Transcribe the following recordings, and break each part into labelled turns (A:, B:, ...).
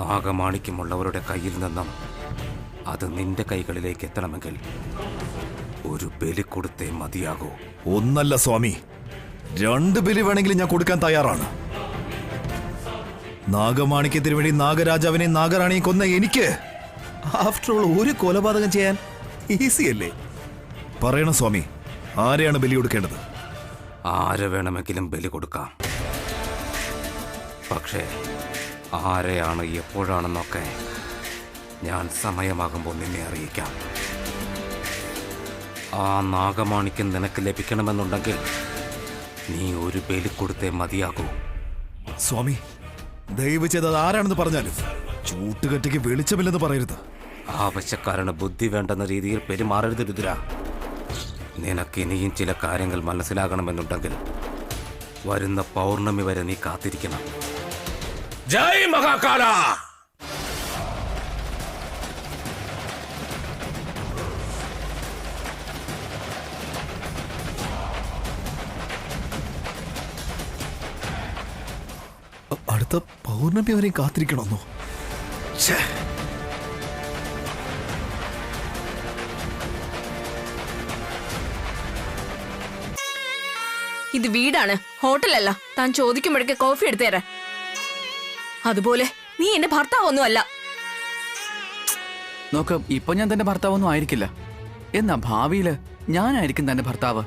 A: നാഗമാണിക്യമുള്ളവരുടെ കയ്യിൽ നിന്നും അത് നിന്റെ കൈകളിലേക്ക് എത്തണമെങ്കിൽ ഒരു ബലി കൊടുത്തേ മതിയാകൂ.
B: ഒന്നല്ല സ്വാമി, 2 ബലി വേണമെങ്കിലും ഞാൻ കൊടുക്കാൻ തയ്യാറാണ്. നാഗമാണിക്യത്തിന് വേണ്ടി നാഗരാജാവിനെ നാഗറാണിയെ കൊന്ന എനിക്ക് ആഫ്റ്റർ ഓൾ ഒരു കൊലപാതകം ചെയ്യാൻ ഈസി അല്ലേ? പറയണം സ്വാമി, ആരെയാണ് ബലി കൊടുക്കേണ്ടത്?
A: ആരെ വേണമെങ്കിലും ബലി കൊടുക്കാം. പക്ഷേ ആരെയാണ് എപ്പോഴാണെന്നൊക്കെ ഞാൻ സമയമാകുമ്പോൾ നിന്നെ അറിയിക്കാം. ആ നാഗമാണിക്യം നിനക്ക് ലഭിക്കണമെന്നുണ്ടെങ്കിൽ നീ ഒരു ബലി കൊടുത്തേ മതിയാകൂ.
B: സ്വാമി, ദയവ് ചെയ്ത് അത് ആരാണെന്ന് പറഞ്ഞാലും ചൂട്ടുകെട്ടിക്ക് വെളിച്ചമില്ലെന്ന് പറയരുത്.
A: ആവശ്യക്കാരന് ബുദ്ധി വേണ്ടെന്ന രീതിയിൽ പെരുമാറരുത് രുദ്ര. നിനക്ക് ഇനിയും ചില കാര്യങ്ങൾ മനസ്സിലാകണമെന്നുണ്ടെങ്കിൽ വരുന്ന പൗർണമി വരെ നീ കാത്തിരിക്കണം. ജയ് മഹാകാല!
B: അടുത്ത പൗർണമി വരെ കാത്തിരിക്കണമെന്നോ?
C: ഇത് വീടാണ്, ഹോട്ടലല്ല. താൻ ചോദിക്കുമ്പോഴേക്ക് കോഫി എടുത്തു തരാൻ. അതുപോലെ നീ എന്റെ ഭർത്താവൊന്നും അല്ല.
D: നോക്ക്, ഇപ്പൊ ഞാൻ തന്റെ ഭർത്താവൊന്നും ആയിരിക്കില്ല. എന്നാ ഭാവിയില് ഞാനായിരിക്കും തന്റെ ഭർത്താവ്.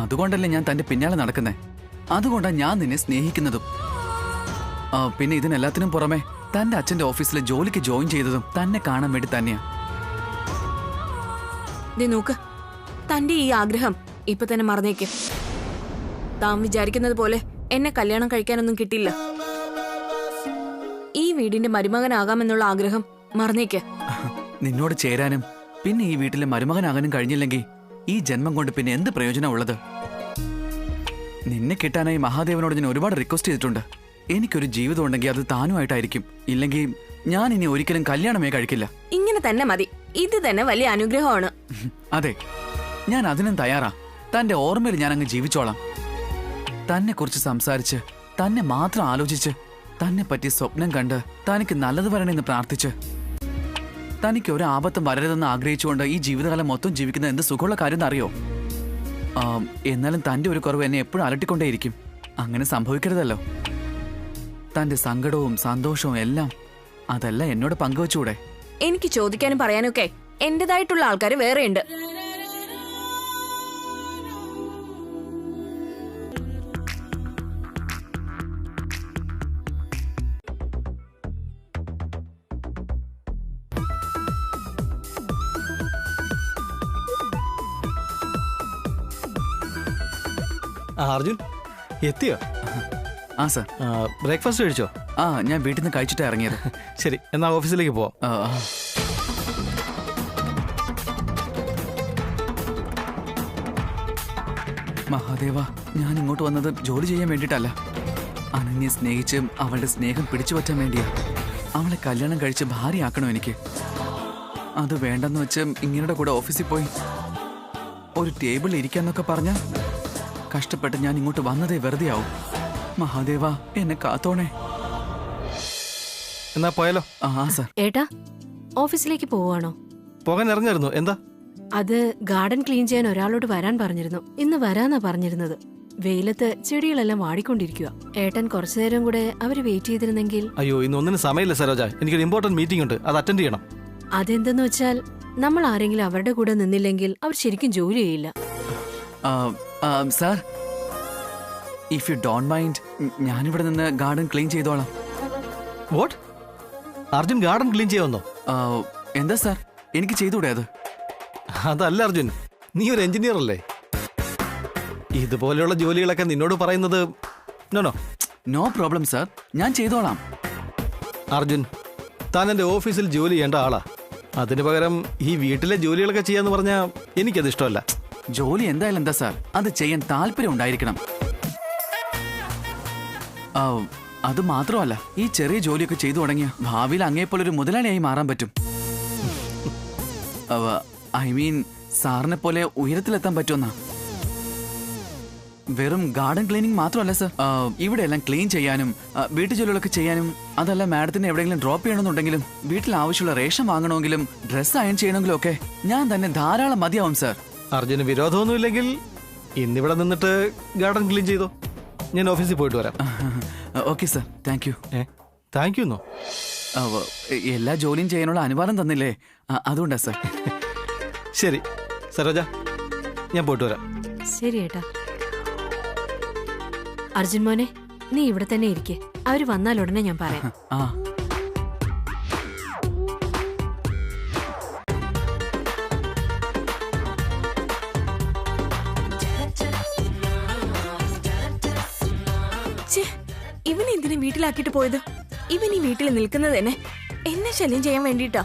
D: അതുകൊണ്ടല്ലേ ഞാൻ തന്റെ പിന്നാലെ നടക്കുന്നേ. അതുകൊണ്ടാ ഞാൻ നിന്നെ സ്നേഹിക്കുന്നതും. പിന്നെ ഇതിനെല്ലാത്തിനും പുറമെ തന്റെ അച്ഛന്റെ ഓഫീസിലെ ജോലിക്ക് ജോയിൻ ചെയ്തതും തന്നെ കാണാൻ വേണ്ടി തന്നെയാ.
C: നോക്ക്, തന്റെ ഈ ആഗ്രഹം ഇപ്പൊ തന്നെ മറന്നേക്കും. താൻ വിചാരിക്കുന്നത് പോലെ എന്നെ കല്യാണം കഴിക്കാനൊന്നും കിട്ടില്ല. ഈ വീടിന്റെ മരുമകനാകാമെന്നുള്ള ആഗ്രഹം മറന്നേക്ക്.
D: നിന്നോട് ചേരാനും പിന്നെ ഈ വീട്ടിലെ മരുമകനാകാനും കഴിഞ്ഞില്ലെങ്കിൽ ഈ ജന്മം കൊണ്ട് പിന്നെ എന്ത് പ്രയോജനം ഉള്ളത്? നിന്നെ കിട്ടാനായി മഹാദേവനോട് ഞാൻ ഒരുപാട് റിക്വസ്റ്റ് ചെയ്തിട്ടുണ്ട്. എനിക്കൊരു ജീവിതം ഉണ്ടെങ്കിൽ അത് താനുമായിട്ടായിരിക്കും. ഇല്ലെങ്കിൽ ഞാൻ ഇനി ഒരിക്കലും കല്യാണമേ കഴിക്കില്ല.
C: ഇങ്ങനെ തന്നെ മതി. ഇത് തന്നെ വലിയ അനുഗ്രഹമാണ്.
D: അതെ, ഞാൻ അതിനും തയ്യാറാ. തന്റെ ഓർമ്മയിൽ ഞാൻ അങ്ങ് ജീവിച്ചോളാം. തന്നെ കുറിച്ച് സംസാരിച്ച്, തന്നെ മാത്രം ആലോചിച്ച്, തന്നെ പറ്റി സ്വപ്നം കണ്ട്, തനിക്ക് നല്ലത് വരണമെന്ന് പ്രാർത്ഥിച്ച്, തനിക്ക് ഒരു ആപത്തും വരരുതെന്ന് ആഗ്രഹിച്ചുകൊണ്ട് ഈ ജീവിതകാലം മൊത്തം ജീവിക്കുന്ന എന്ത് സുഖമുള്ള കാര്യം എന്നറിയോ? എന്നാലും തന്റെ ഒരു കുറവ് എന്നെ എപ്പോഴും അലട്ടിക്കൊണ്ടേയിരിക്കും. അങ്ങനെ സംഭവിക്കരുതല്ലോ. തന്റെ സങ്കടവും സന്തോഷവും എല്ലാം അതെല്ലാം എന്നോട് പങ്കുവെച്ചുകൂടെ?
C: എനിക്ക് ചോദിക്കാനും പറയാനും ഒക്കെ എന്റേതായിട്ടുള്ള ആൾക്കാർ വേറെയുണ്ട്.
E: അർജുൻ എത്തിയോ?
D: ആ സർ.
E: ബ്രേക്ക്ഫാസ്റ്റ് കഴിച്ചോ?
D: ഞാൻ വീട്ടിൽ നിന്ന് കഴിച്ചിട്ടാ ഇറങ്ങിയത്.
E: ശരി, എന്നാ ഓഫീസിലേക്ക് പോവാം.
D: മഹാദേവ, ഞാൻ ഇങ്ങോട്ട് വന്നത് ജോലി ചെയ്യാൻ വേണ്ടിയിട്ടല്ല. അനന്യെ സ്നേഹിച്ച് അവളുടെ സ്നേഹം പിടിച്ചു പറ്റാൻ വേണ്ടിയാ. അവളെ കല്യാണം കഴിച്ച് ഭാര്യയാക്കണോ എനിക്ക്. അത് വേണ്ടെന്ന് വെച്ച് ഇങ്ങനെയുടെ കൂടെ ഓഫീസിൽ പോയി ഒരു ടേബിളിൽ ഇരിക്കാന്നൊക്കെ പറഞ്ഞ കഷ്ടപ്പെട്ട് ഞാൻ ഇങ്ങോട്ട് വന്നതേ വെറുതെ ആവും. മഹാദേവ, എന്നെ കാത്തോണേ.
E: എന്നാ പോയാലോ?
D: സർ.
F: ഏട്ടാ, ഓഫീസിലേക്ക് പോവാണോ?
E: പോകാൻ ഇറങ്ങിയിരുന്നു. എന്താ?
F: അത് ഗാർഡൻ ക്ലീൻ ചെയ്യാൻ ഒരാളോട് വരാൻ പറഞ്ഞിരുന്നു. ഇന്ന് വരാന്നാ പറഞ്ഞിരുന്നത്. വെയിലത്ത് ചെടികളെല്ലാം വാടിക്കൊണ്ടിരിക്കുക. ഏട്ടൻ കുറച്ചു നേരം കൂടെ അവര് വെയിറ്റ് ചെയ്തിരുന്നെങ്കിൽ.
E: അയ്യോ, ഇന്ന് ഒന്നിനും സമയമില്ല സരോജ. എനിക്കൊരു ഇമ്പോർട്ടന്റ് മീറ്റിംഗ് ഉണ്ട്, അത് അറ്റൻഡ് ചെയ്യണം.
F: അതെന്തെന്ന് വെച്ചാൽ നമ്മൾ ആരെങ്കിലും അവരുടെ കൂടെ നിന്നില്ലെങ്കിൽ അവർ ശരിക്കും ജോലി ചെയ്യില്ല.
D: Sir, if you don't mind, ഞാനിവിടെ നിന്ന് ഗാർഡൻ ക്ലീൻ ചെയ്തോളാം.
E: വാട്ട്? അർജുൻ ഗാർഡൻ ക്ലീൻ ചെയ്യുമെന്നോ?
D: എന്താ സാർ, എനിക്ക് ചെയ്തുകൂടെ അത്?
E: അതല്ല അർജുൻ, നീ ഒരു എഞ്ചിനീയർ അല്ലേ? ഇതുപോലെയുള്ള ജോലികളൊക്കെ നിന്നോട് പറയുന്നത്
D: നോ പ്രോബ്ലം സാർ, ഞാൻ ചെയ്തോളാം.
E: അർജുൻ, താൻ എൻ്റെ ഓഫീസിൽ ജോലി ചെയ്യേണ്ട ആളാ. അതിനു പകരം ഈ വീട്ടിലെ ജോലികളൊക്കെ ചെയ്യാന്ന് പറഞ്ഞാൽ എനിക്കത് ഇഷ്ടമല്ല.
D: ജോലി എന്തായാലും എന്താ സാർ, അത് ചെയ്യാൻ താല്പര്യം ഉണ്ടായിരിക്കണം. അത് മാത്രമല്ല, ഈ ചെറിയ ജോലിയൊക്കെ ചെയ്തു തുടങ്ങിയ ഭാവിയിൽ അങ്ങേപ്പോലൊരു മുതലാളിയായി മാറാൻ പറ്റും. ഐ മീൻ, സാറിനെ പോലെ ഉയരത്തിലെത്താൻ പറ്റുമെന്നാ. വെറും ഗാർഡൻ ക്ലീനിങ് മാത്രമല്ല സർ. ഇവിടെ എല്ലാം ക്ലീൻ ചെയ്യാനും വീട്ടു ജോലികളൊക്കെ ചെയ്യാനും, അതല്ല മാഡത്തിന് എവിടെയെങ്കിലും ഡ്രോപ്പ് ചെയ്യണമെന്നുണ്ടെങ്കിലും വീട്ടിൽ ആവശ്യമുള്ള റേഷൻ വാങ്ങണമെങ്കിലും ഡ്രസ്സ് അയൺ ചെയ്യണമെങ്കിലും ഒക്കെ ഞാൻ തന്നെ ധാരാളം മതിയാവും സർ.
E: അർജുന് വിരോധമൊന്നുമില്ലെങ്കിൽ ഇന്നിവിടെ നിന്നിട്ട് ഗാർഡൻ ക്ലീൻ ചെയ്തോ. ഞാൻ ഓഫീസിൽ പോയിട്ട് വരാം.
D: Okay sir, thank you.
E: Thank you എന്നോ?
D: എല്ലാ ജോലിയും ചെയ്യാനുള്ള അനുവാദം തന്നില്ലേ, അതുകൊണ്ടാ സർ.
E: ശരി സരോജ, ഞാൻ പോയിട്ട് വരാം.
F: ശരി ഏട്ടാ. അർജുൻ മോനെ, നീ ഇവിടെ തന്നെ ഇരിക്കെ. അവര് വന്നാൽ ഉടനെ ഞാൻ പറയാം.
D: ആ
C: ഇവൻ എന്തിനാ വീട്ടിലാക്കിട്ട് പോയത്? ഇവൻ ഈ വീട്ടിൽ നിൽക്കുന്നത് തന്നെ എന്നെ ശല്യം ചെയ്യാൻ വേണ്ടിട്ടാ.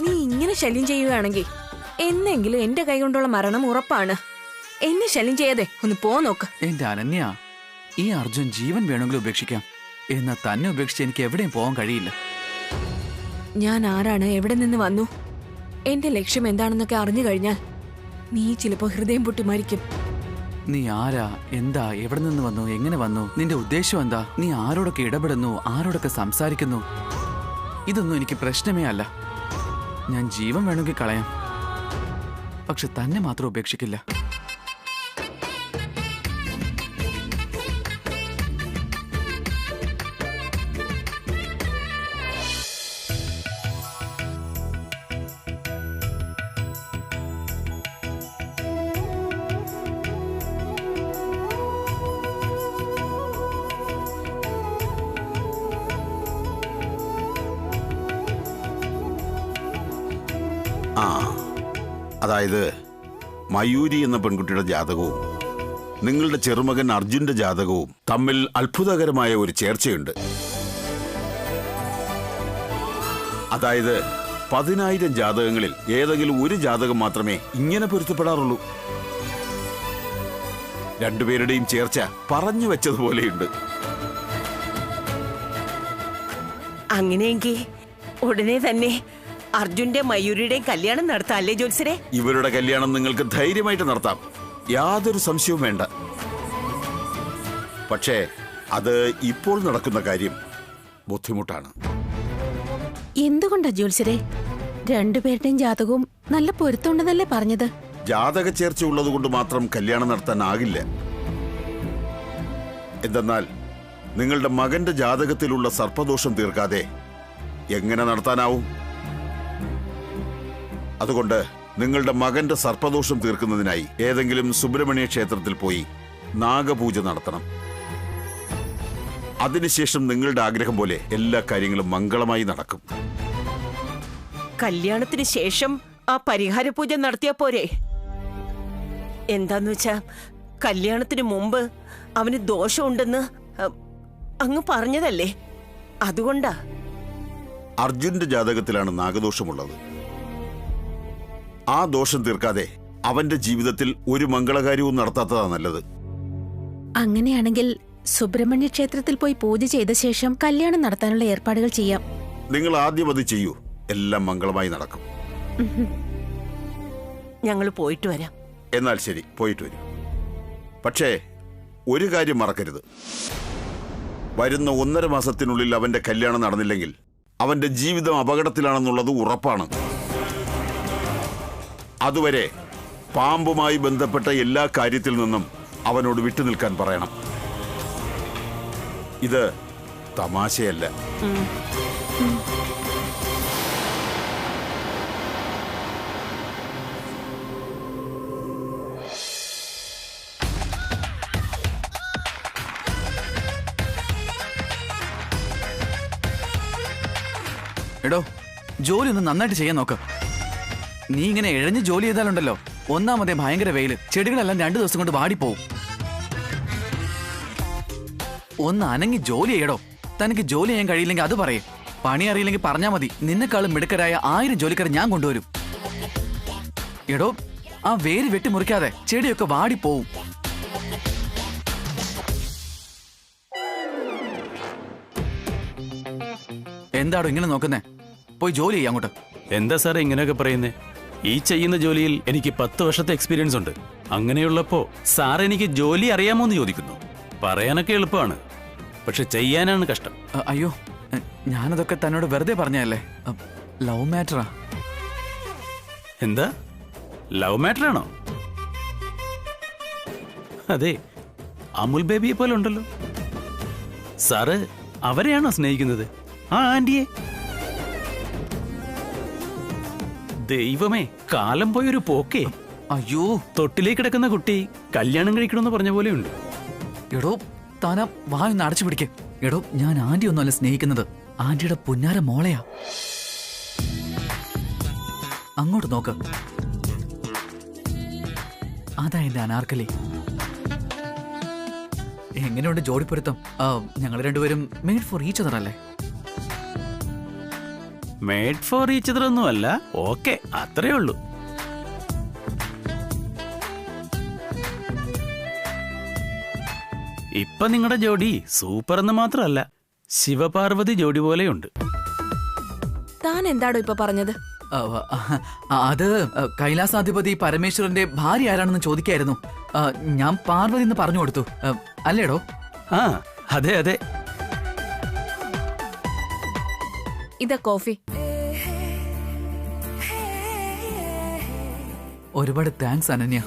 C: നീ ഇങ്ങനെ ശല്യം ചെയ്യുകയാണെങ്കിൽ എന്നെങ്കിലും എന്റെ കൈ കൊണ്ടുള്ള മരണം ഉറപ്പാണ്. എന്നെ ശല്യം ചെയ്യാതെ ഒന്ന് പോ നോക്ക്.
D: എന്റെ അനന്യ, ഈ അർജുൻ ജീവൻ വേണമെങ്കിലും ഉപേക്ഷിക്കാം, എന്നാ തന്നെ ഉപേക്ഷിച്ച് എനിക്ക് എവിടെയും പോകാൻ കഴിയില്ല.
C: ഞാൻ ആരാണ്, എവിടെ നിന്ന് വന്നു, എന്റെ ലക്ഷ്യം എന്താണെന്നൊക്കെ അറിഞ്ഞു കഴിഞ്ഞാൽ നീ ചിലപ്പോ ഹൃദയം പൊട്ടി മരിക്കും.
D: നീ ആരാ, എന്താ, എവിടെ നിന്ന് വന്നു, എങ്ങനെ വന്നു, നിന്റെ ഉദ്ദേശം എന്താ, നീ ആരോടൊക്കെ ഇടപെടുന്നു, ആരോടൊക്കെ സംസാരിക്കുന്നു, ഇതൊന്നും എനിക്ക് പ്രശ്നമേ അല്ല. ഞാൻ ജീവൻ വേണമെങ്കിൽ കളയാം, പക്ഷെ തന്നെ മാത്രം ഉപേക്ഷിക്കില്ല.
G: അതായത് മയൂരി എന്ന പെൺകുട്ടിയുടെ ജാതകവും നിങ്ങളുടെ ചെറുമകൻ അർജുന്റെ ജാതകവും തമ്മിൽ അത്ഭുതകരമായ ഒരു ചേർച്ചയുണ്ട്. അതായത് 10,000 ജാതകങ്ങളിൽ ഏതെങ്കിലും ഒരു ജാതകം മാത്രമേ ഇങ്ങനെ പൊരുത്തപ്പെടാറുള്ളൂ. രണ്ടുപേരുടെയും ചേർച്ച പറഞ്ഞു വെച്ചതുപോലെയുണ്ട്.
H: അങ്ങനെയെങ്കിൽ ഉടനെ തന്നെ അർജുന്റെ മയൂരിയുടെയും കല്യാണം നടത്താം അല്ലേ ജോത്സരെ?
G: ഇവരുടെ കല്യാണം നിങ്ങൾക്ക് ധൈര്യമായിട്ട് നടത്താം, യാതൊരു സംശയവും വേണ്ട. പക്ഷേ അത് ഇപ്പോൾ നടക്കുന്ന കാര്യം ബുദ്ധിമുട്ടാണ്.
I: എന്തുകൊണ്ടാ ജോത്സരെ? രണ്ടുപേരുടെയും ജാതകവും നല്ല പൊരുത്തമുണ്ടെന്നല്ലേ പറഞ്ഞത്?
G: ജാതക ചേർച്ച ഉള്ളതുകൊണ്ട് മാത്രം കല്യാണം നടത്താനാകില്ല. എന്തെന്നാൽ നിങ്ങളുടെ മകന്റെ ജാതകത്തിലുള്ള സർപ്പദോഷം തീർക്കാതെ എങ്ങനെ നടത്താനാവും? അതുകൊണ്ട് നിങ്ങളുടെ മകന്റെ സർപ്പദോഷം തീർക്കുന്നതിനായി ഏതെങ്കിലും സുബ്രഹ്മണ്യ ക്ഷേത്രത്തിൽ പോയി നാഗപൂജ നടത്തണം. അതിനുശേഷം നിങ്ങളുടെ ആഗ്രഹം പോലെ എല്ലാ കാര്യങ്ങളും മംഗളമായി നടക്കും.
H: കല്യാണത്തിന് ശേഷം ആ പരിഹാര പൂജ നടത്തിയാ പോരെ? എന്താന്ന് വെച്ചാ കല്യാണത്തിന് മുമ്പ് അവന് ദോഷമുണ്ടെന്ന് അങ്ങ് പറഞ്ഞതല്ലേ, അതുകൊണ്ടാ.
G: അർജുന്റെ ജാതകത്തിലാണ് നാഗദോഷമുള്ളത്. ആ ദോഷം തീർക്കാതെ അവന്റെ ജീവിതത്തിൽ ഒരു മംഗളകാര്യവും നടത്താത്തതാ നല്ലത്.
I: അങ്ങനെയാണെങ്കിൽ സുബ്രഹ്മണ്യ ക്ഷേത്രത്തിൽ പോയി പൂജ ചെയ്ത ശേഷം കല്യാണം നടത്താനുള്ള ഏർപ്പാടുകൾ ചെയ്യാം.
G: നിങ്ങൾ ആദ്യം അത് ചെയ്യൂ, എല്ലാം മംഗളമായി നടക്കും.
H: ഞങ്ങൾ പോയിട്ട് വരാം.
G: എന്നാൽ ശരി, പോയിട്ട് വരൂ. പക്ഷേ ഒരു കാര്യം മറക്കരുത്, വരുന്ന 1.5 മാസത്തിനുള്ളിൽ അവന്റെ കല്യാണം നടന്നില്ലെങ്കിൽ അവന്റെ ജീവിതം അപകടത്തിലാണെന്നുള്ളത് ഉറപ്പാണ്. അതുവരെ പാമ്പുമായി ബന്ധപ്പെട്ട എല്ലാ കാര്യത്തിൽ നിന്നും അവനോട് വിട്ടുനിൽക്കാൻ പറയണം. ഇത് തമാശയല്ല.
D: എടോ, ജോലി ഒന്ന് നന്നായിട്ട് ചെയ്യാൻ നോക്ക്. നീ ഇങ്ങനെ ഇഴഞ്ഞ് ജോലി ചെയ്താലുണ്ടല്ലോ, ഒന്നാമതേ ഭയങ്കര വെയില്, ചെടികളെല്ലാം 2 ദിവസം കൊണ്ട് വാടിപ്പോവും. ഒന്ന് അനങ്ങി ജോലി ചെയ്യടോ. തനിക്ക് ജോലി ചെയ്യാൻ കഴിയില്ലെങ്കിൽ അത് പറയേ. പണി അറിയില്ലെങ്കിൽ പറഞ്ഞാൽ മതി, നിന്നെക്കാളും മിടുക്കരായ 1000 ജോലിക്കാരെ ഞാൻ കൊണ്ടുവരും. എടോ, ആ വേര് വെട്ടിമുറിക്കാതെ ചെടിയൊക്കെ വാടിപ്പോവും. എന്താടോ ഇങ്ങനെ നോക്കുന്നേ? പോയി ജോലി ചെയ്യാം അങ്ങോട്ട്.
J: എന്താ സാറേ ഇങ്ങനെയൊക്കെ പറയുന്നേ? ഈ ചെയ്യുന്ന ജോലിയിൽ എനിക്ക് 10 വർഷത്തെ എക്സ്പീരിയൻസ് ഉണ്ട്. അങ്ങനെയുള്ളപ്പോ സാർ എനിക്ക് ജോലി അറിയാമോ എന്ന് ചോദിക്കുന്നു. പറയാനൊക്കെ എളുപ്പമാണ്, പക്ഷെ ചെയ്യാനാണ് കഷ്ടം.
D: അയ്യോ, ഞാനതൊക്കെ തന്നോട് വെറുതെ പറഞ്ഞല്ലേ. ലവ് മാറ്ററാ.
J: എന്താ, ലവ് മാറ്റർ ആണോ? അതെ, അമുൽ ബേബിയെ പോലെ ഉണ്ടല്ലോ. സാറ് അവരെയാണോ സ്നേഹിക്കുന്നത്? ആ ആന്റിയെ. ദൈവമേ, കാലം പോയൊരു പോക്കേ.
D: അയ്യോ,
J: തൊട്ടിലേക്ക് കിടക്കുന്ന കുട്ടി കല്യാണം കഴിക്കണമെന്ന് പറഞ്ഞ പോലെയുണ്ട്.
D: എടോ താന വായൊന്ന് അടച്ചു പിടിക്ക്. എടോ, ഞാൻ ആന്റി ഒന്നുമല്ല സ്നേഹിക്കുന്നത്, ആന്റിയുടെ പുന്നാര മോളയാ. അങ്ങോട്ട് നോക്ക്, അതാ എന്റെ അനാർക്കലി. എങ്ങനെയുണ്ട് ജോഡിപ്പൊരുത്തം? ഞങ്ങൾ രണ്ടുപേരും മെയ്ഡ് ഫോർ ഈച്ച് അതർ അല്ലേ?
J: മേഡ് ഫോർ ഈച്ച് അതർ ഒന്നും അല്ല. ഓക്കെ, അത്രേ ഉള്ളൂ. ഇപ്പൊ നിങ്ങളുടെ ജോഡി സൂപ്പർ എന്ന് മാത്രമല്ല, ശിവപാർവതി ജോഡി പോലെയുണ്ട്.
C: താൻ എന്താടോ ഇപ്പൊ പറഞ്ഞത്?
D: അത് കൈലാസാധിപതി പരമേശ്വരന്റെ ഭാര്യ ആരാണെന്ന് ചോദിക്കായിരുന്നു. ഞാൻ പാർവതി എന്ന് പറഞ്ഞു കൊടുത്തു, അല്ലേടോ?
J: ആ, അതെ അതെ.
C: ഇതാ കോഫി.
D: ഒരുപാട് താങ്ക്സ് അനന്യ.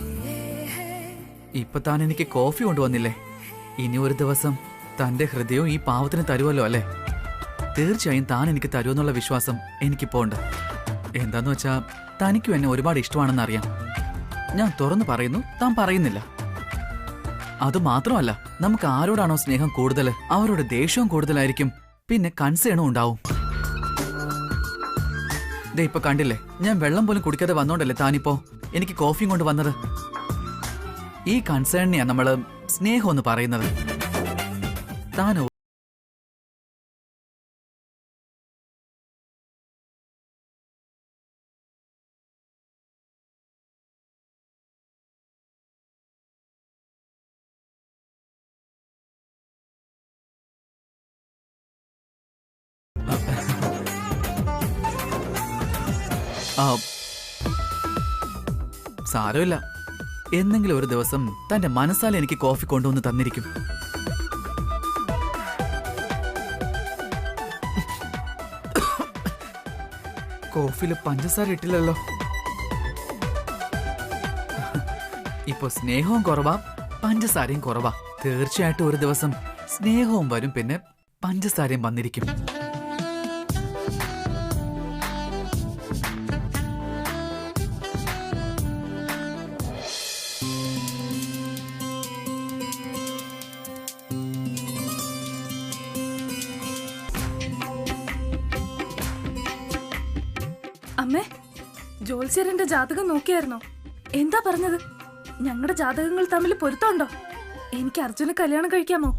D: ഇപ്പൊ താൻ എനിക്ക് കോഫി കൊണ്ടുവന്നില്ലേ? ഇനി ഒരു ദിവസം തന്റെ ഹൃദയവും ഈ പാവത്തിന് തരുമല്ലോ അല്ലേ? തീർച്ചയായും താൻ എനിക്ക് തരുമെന്നുള്ള വിശ്വാസം എനിക്കിപ്പോ ഉണ്ട്. എന്താന്ന് വെച്ചാ, തനിക്കും എന്നെ ഒരുപാട് ഇഷ്ടമാണെന്ന് അറിയാം. ഞാൻ തുറന്നു പറയുന്നു, താൻ പറയുന്നില്ല. അതുമാത്രമല്ല, നമുക്ക് ആരോടാണോ സ്നേഹം കൂടുതൽ, അവരോട് ദേഷ്യവും കൂടുതലായിരിക്കും, പിന്നെ കൺസേണും ഉണ്ടാവും. ദേ ഇപ്പൊ കണ്ടില്ലേ, ഞാൻ വെള്ളം പോലും കുടിക്കാതെ വന്നോണ്ടല്ലേ താനിപ്പോ എനിക്ക് കോഫിയും കൊണ്ട് വന്നത്. ഈ കൺസേണിനെയാ നമ്മള് സ്നേഹം എന്ന് പറയുന്നത്. താനോ സാരമില്ല, എന്നെങ്കിലും ഒരു ദിവസം തന്റെ മനസ്സാൽ എനിക്ക് കോഫി കൊണ്ടുവന്ന് തന്നിരിക്കും. കോഫിയില് പഞ്ചസാര ഇട്ടില്ലല്ലോ. ഇപ്പൊ സ്നേഹവും കുറവാ, പഞ്ചസാരയും കുറവാ. തീർച്ചയായിട്ടും ഒരു ദിവസം സ്നേഹവും വരും, പിന്നെ പഞ്ചസാരയും വന്നിരിക്കും.
K: അമ്മേ, ജോത്സ്യരന്റെ ജാതകം നോക്കിയായിരുന്നോ? എന്താ പറഞ്ഞത്? ഞങ്ങളുടെ ജാതകങ്ങൾ തമ്മിൽ പൊരുത്തമുണ്ടോ? എനിക്ക് അർജുനെ കല്യാണം കഴിക്കാമോ?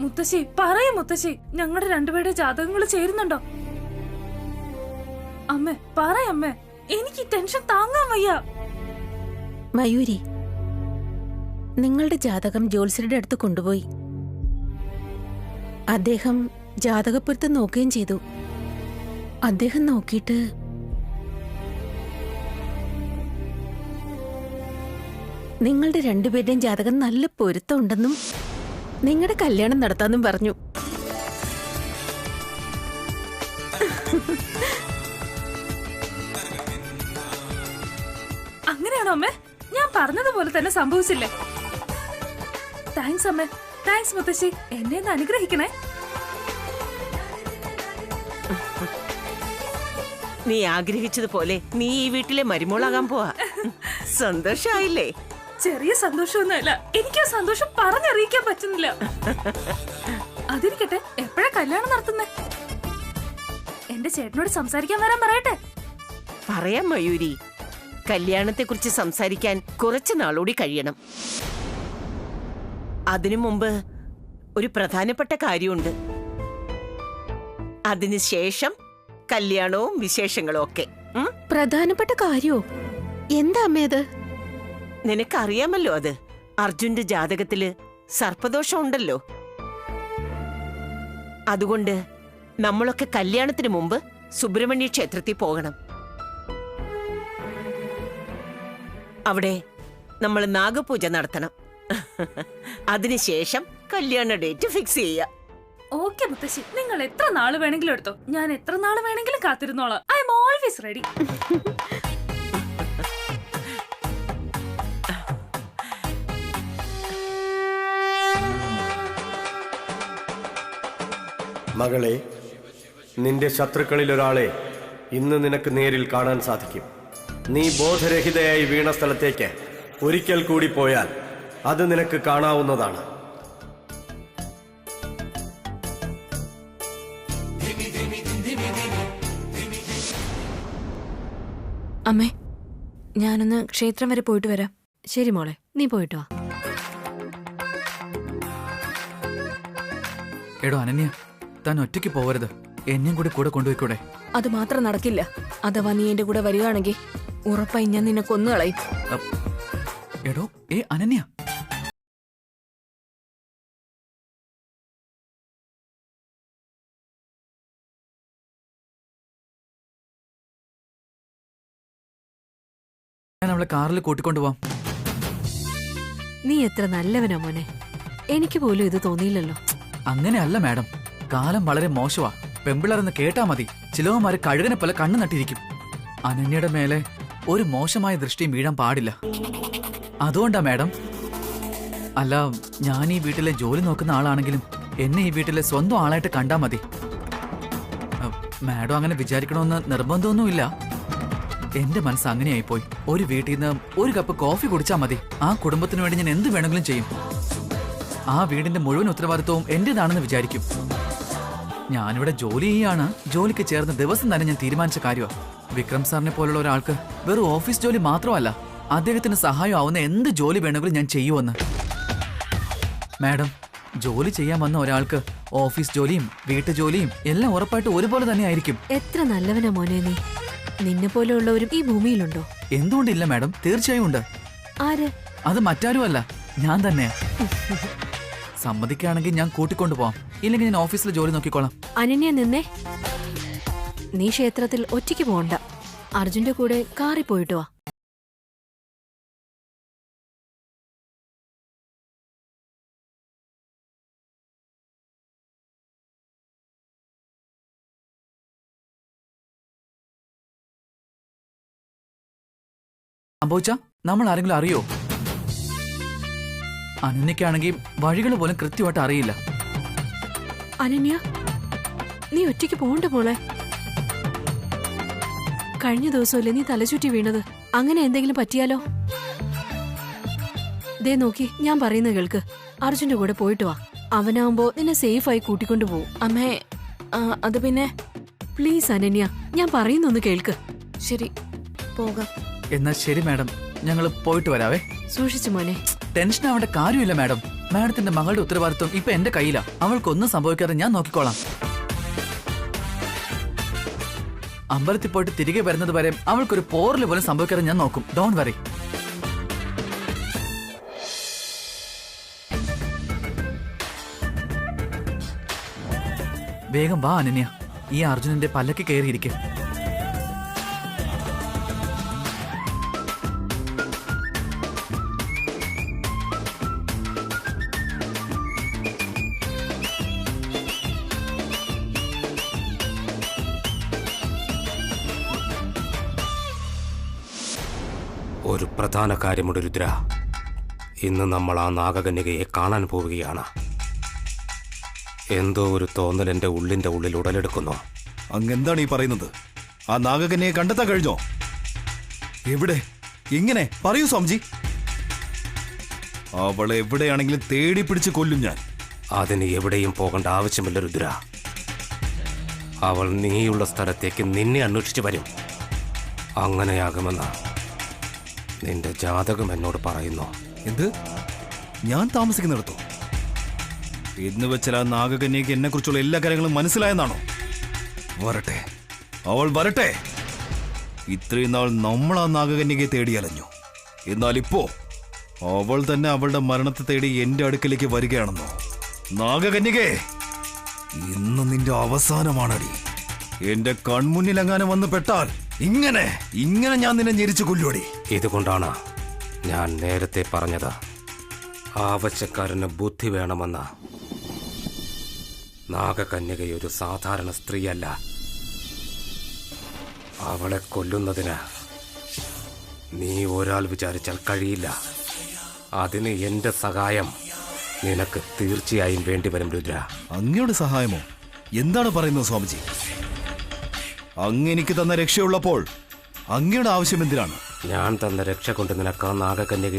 K: മുത്തശ്ശി പറയൂ മുത്തശ്ശി, ഞങ്ങളുടെ രണ്ടുപേരുടെ ജാതകങ്ങൾ ചേരുന്നുണ്ടോ? അമ്മേ പറയമ്മേ, എനിക്ക് ടെൻഷൻ താങ്ങാൻ വയ്യ.
I: മയൂരി, നിങ്ങളുടെ ജാതകം ജ്യോത്സ്യരുടെ അടുത്ത് കൊണ്ടുപോയി. അദ്ദേഹം ജാതകപ്പൊരുത്തം നോക്കുകയും ചെയ്തു. അദ്ദേഹം നോക്കിയിട്ട് നിങ്ങളുടെ രണ്ടുപേരുടെയും ജാതകം നല്ല പൊരുത്തം ഉണ്ടെന്നും നിങ്ങളുടെ കല്യാണം നടത്താന്നും പറഞ്ഞു.
K: അങ്ങനെയാണോ അമ്മേ? ഞാൻ പറഞ്ഞതുപോലെ തന്നെ സംഭവിച്ചില്ലേ? താങ്ക്സ് അമ്മേ, താങ്ക്സ് മുത്തശ്ശി, എന്നെ ഒന്ന് അനുഗ്രഹിക്കണേ.
H: നീ ആഗ്രഹിച്ചതുപോലെ നീ ഈ വീട്ടിലെ മരുമോളാകാൻ പോവാ. സന്തോഷായില്ലേ?
K: ചെറിയ സന്തോഷമൊന്നുമല്ല, എനിക്ക് ആ സന്തോഷം പറഞ്ഞറിയിക്കാൻ പറ്റുന്നില്ല. അതിരിക്കട്ടെ, എപ്പോഴാ കല്യാണം നടത്തുന്നേ? എന്റെ ചേട്ടനോട് സംസാരിക്കാൻ വരാൻ പറയട്ടെ.
H: പറയാം മയൂരി, കല്യാണത്തെ കുറിച്ച് സംസാരിക്കാൻ കുറച്ചു നാളൂടി കഴിയണം. അതിനു മുമ്പ് ഒരു പ്രധാനപ്പെട്ട കാര്യമുണ്ട്. അതിനുശേഷം കല്യാണവും വിശേഷങ്ങളും ഒക്കെ.
I: പ്രധാനപ്പെട്ട കാര്യോ? എന്താ അമ്മേ അത്?
H: നിനക്കറിയാമല്ലോ, അത് അർജുന്റെ ജാതകത്തില് സർപ്പദോഷം ഉണ്ടല്ലോ. അതുകൊണ്ട് നമ്മളൊക്കെ കല്യാണത്തിന് മുമ്പ് സുബ്രഹ്മണ്യ ക്ഷേത്രത്തിൽ പോകണം. അവിടെ നമ്മൾ നാഗപൂജ നടത്തണം. അതിനുശേഷം കല്യാണ ഡേറ്റ് ഫിക്സ് ചെയ്യാം.
K: ഓക്കെ മുത്തശ്ശി, നിങ്ങൾ എത്ര നാള് വേണമെങ്കിലും എടുത്തോ. ഞാൻ എത്ര നാള് വേണമെങ്കിലും കാത്തിരുന്നോളാം. I'm always ready.
L: മകളെ, നിന്റെ ശത്രുക്കളിൽ ഒരാളെ ഇന്ന് നിനക്ക് നേരിൽ കാണാൻ സാധിക്കും. നീ ബോധരഹിതയായി വീണ സ്ഥലത്തേക്ക് ഒരിക്കൽ കൂടി പോയാൽ അത് നിനക്ക് കാണാവുന്നതാണ്.
C: അമ്മേ, ഞാനൊന്ന് ക്ഷേത്രം വരെ പോയിട്ട് വരാം.
F: ശരി മോളെ, നീ പോയിട്ട് വാ.
D: എടോ അനന്യ, താൻ ഒറ്റയ്ക്ക് പോവരുത്. എന്നെയും കൂടി കൂടെ കൊണ്ടുപോയിക്കൂടെ?
C: അത് മാത്രം നടക്കില്ല. അഥവാ നീ എന്റെ കൂടെ വരികയാണെങ്കിൽ ഉറപ്പായി ഞാൻ നിന്നെ കൊന്നുകളയും.
D: എടോ അനന്യ, ഞാൻ അവളെ കാറിൽ കൂട്ടിക്കൊണ്ടുപോവാം.
F: നീ എത്ര നല്ലവനാ മോനെ. എനിക്ക് പോലും ഇത് തോന്നിയില്ലല്ലോ.
D: അങ്ങനെയല്ല മാഡം, കാലം വളരെ മോശമാ. പെമ്പിളർന്ന് കേട്ടാ മതി, ചിലവന്മാര് കഴുകനെ പോലെ കണ്ണു നട്ടിരിക്കും. അനന്യയുടെ മേലെ ഒരു മോശമായ ദൃഷ്ടിയും വീഴാൻ പാടില്ല. അതുകൊണ്ടാ മാഡം. അല്ല, ഞാൻ ഈ വീട്ടിലെ ജോലി നോക്കുന്ന ആളാണെങ്കിലും എന്നെ ഈ വീട്ടിലെ സ്വന്തം ആളായിട്ട് കണ്ടാ മതി. മാഡം അങ്ങനെ വിചാരിക്കണമെന്ന് നിർബന്ധമൊന്നുമില്ല. എന്റെ മനസ്സ് അങ്ങനെയായിപ്പോയി. ഒരു വീട്ടിൽ നിന്ന് ഒരു കപ്പ് കോഫി കുടിച്ചാൽ മതി, ആ കുടുംബത്തിന് വേണ്ടി ഞാൻ എന്ത് വേണമെങ്കിലും ചെയ്യും. ആ വീടിന്റെ മുഴുവൻ ഉത്തരവാദിത്വവും എന്റേതാണെന്ന് വിചാരിക്കും. ഞാനിവിടെ ജോലി ചെയ്യാണ്. ജോലിക്ക് ചേർന്ന ദിവസം തന്നെ ഞാൻ തീരുമാനിച്ച കാര്യമാണ്. വിക്രം സാറിനെ പോലുള്ള ഒരാൾക്ക് വെറും ഓഫീസ് ജോലി മാത്രമല്ല, അദ്ദേഹത്തിന് സഹായം ആവുന്ന എന്ത് ജോലി വേണമെങ്കിലും ഞാൻ ചെയ്യുമെന്ന്. മാഡം, ജോലി ചെയ്യാൻ വന്ന ഒരാൾക്ക് ഓഫീസ് ജോലിയും വീട്ടു ജോലിയും എല്ലാം ഉറപ്പായിട്ട് ഒരുപോലെ തന്നെ ആയിരിക്കും.
F: എത്ര നല്ലവനാ മോനെ നീ. നിന്നെ പോലെയുള്ളവരും ഈ ഭൂമിയിലുണ്ടോ?
D: എന്തുകൊണ്ടില്ല മാഡം, തീർച്ചയായും ഉണ്ട്.
F: ആര്?
D: അത് മറ്റാരുമല്ല, ഞാൻ തന്നെയാ. സമ്മതിക്കുകയാണെങ്കിൽ ഞാൻ കൂട്ടിക്കൊണ്ടു പോവാം, ഇല്ലെങ്കിൽ ഞാൻ ഓഫീസിൽ ജോലി നോക്കിക്കോളാം.
F: അനന്യ നിന്നേ. നീ ക്ഷേത്രത്തിൽ ഒറ്റയ്ക്ക് പോകണ്ട. അർജുന്റെ കൂടെ കാറിൽ പോയിട്ട് വാ.
D: സംഭവിച്ച നമ്മൾ ആരെങ്കിലും അറിയോ? അനന്യക്കാണെങ്കിൽ വഴികൾ പോലും കൃത്യമായിട്ട് അറിയില്ല.
F: അനന്യ, നീ ഒറ്റയ്ക്ക് പോകണ്ട മോളെ. കഴിഞ്ഞ ദിവസമല്ലേ നീ തലചുറ്റി വീണത്? അങ്ങനെ എന്തെങ്കിലും പറ്റിയാലോ? ദേ നോക്കി, ഞാൻ പറയുന്ന കേൾക്ക്. അർജുന്റെ കൂടെ പോയിട്ട് വാ. അവനാവുമ്പോ നിന്നെ സേഫായി കൂട്ടിക്കൊണ്ടു പോവും.
C: അമ്മേ, അത് പിന്നെ
F: പ്ലീസ് അനന്യ, ഞാൻ പറയുന്നൊന്ന് കേൾക്ക്.
C: ശരി, പോകാം.
D: എന്നാ ശരി മാഡം, ഞങ്ങൾ പോയിട്ട് വരാവേ.
F: സൂക്ഷിച്ചു മോനെ.
D: ടെൻഷൻ ആവേണ്ട കാര്യമില്ല മാഡം. മാഡത്തിന്റെ മകളുടെ ഉത്തരവാദിത്വം ഇപ്പൊ എന്റെ കയ്യിലാ. അവൾക്കൊന്നും സംഭവിക്കാതെ ഞാൻ നോക്കിക്കോളാം. അമ്പലത്തിൽ പോയിട്ട് തിരികെ വരുന്നത് വരെ അവൾക്കൊരു പോറല് പോലും സംഭവിക്കാതെ ഞാൻ നോക്കും. Don't worry. വേഗം വാ അനന്യ, ഈ അർജുനന്റെ പല്ലക്ക് കയറിയിരിക്കും.
A: ഒരു പ്രധാന കാര്യമുണ്ട് രുദ്ര. ഇന്ന് നമ്മൾ ആ നാഗകന്യകയെ കാണാൻ പോവുകയാണ്. എന്തോ ഒരു തോന്നൽ എൻ്റെ ഉള്ളിൻ്റെ ഉള്ളിൽ ഉടലെടുക്കുന്നു.
B: അങ്ങെന്താണ് ഈ പറയുന്നത്? ആ നാഗകന്യയെ കണ്ടെത്താൻ കഴിഞ്ഞോ? എവിടെ? എങ്ങനെ? പറയൂ സ്വാമിജി. അവളെ എവിടെയാണെങ്കിലും തേടി പിടിച്ച് കൊല്ലും ഞാൻ.
A: അതിന് എവിടെയും പോകേണ്ട ആവശ്യമില്ല രുദ്ര. അവൾ നീയുള്ള സ്ഥലത്തേക്ക് നിന്നെ അന്വേഷിച്ചു വരും. അങ്ങനെയാകുമെന്ന് നിന്റെ ജാതകം എന്നോട് പറയുന്നു.
B: എന്ത്? ഞാൻ താമസിക്കുന്നിടത്തോ? എന്ന് വെച്ചാൽ ആ നാഗകന്യക്ക് എന്നെ കുറിച്ചുള്ള എല്ലാ കാര്യങ്ങളും മനസ്സിലായെന്നാണോ? വരട്ടെ, അവൾ വരട്ടെ. ഇത്രയും നാൾ നമ്മൾ ആ നാഗകന്യകയെ തേടിയലഞ്ഞു. എന്നാൽ ഇപ്പോ അവൾ തന്നെ അവളുടെ മരണത്തെ തേടി എന്റെ അടുക്കലേക്ക് വരികയാണെന്നോ? നാഗകന്യകേ, ഇന്ന് നിന്റെ അവസാനമാണടി. എന്റെ കൺമുന്നിലെങ്ങാനും വന്ന് പെട്ടാൽ ഇങ്ങനെ ഞാൻ നിന്നെ ഞെരിച്ചു കൊല്ലുവടി.
A: ഇതുകൊണ്ടാണ് ഞാൻ നേരത്തെ പറഞ്ഞത്, ആവശ്യക്കാരന് ബുദ്ധി വേണമെന്ന്. നാഗകന്യകയൊരു സാധാരണ സ്ത്രീയല്ല. അവളെ കൊല്ലുന്നതിന് നീ ഒരാൾ വിചാരിച്ചാൽ കഴിയില്ല. അതിന് എന്റെ സഹായം നിനക്ക് തീർച്ചയായും വേണ്ടിവരും രുദ്ര.
B: അങ്ങയുടെ സഹായമോ? എന്താണ് പറയുന്നത് സ്വാമിജി? അങ്ങ് എനിക്ക് തന്ന രക്ഷയുള്ളപ്പോൾ അങ്ങയുടെ ആവശ്യം എന്തിനാണ്?
A: ഞാൻ തന്ന രക്ഷ കൊണ്ട് നിനക്ക് ആ നാഗകന്യക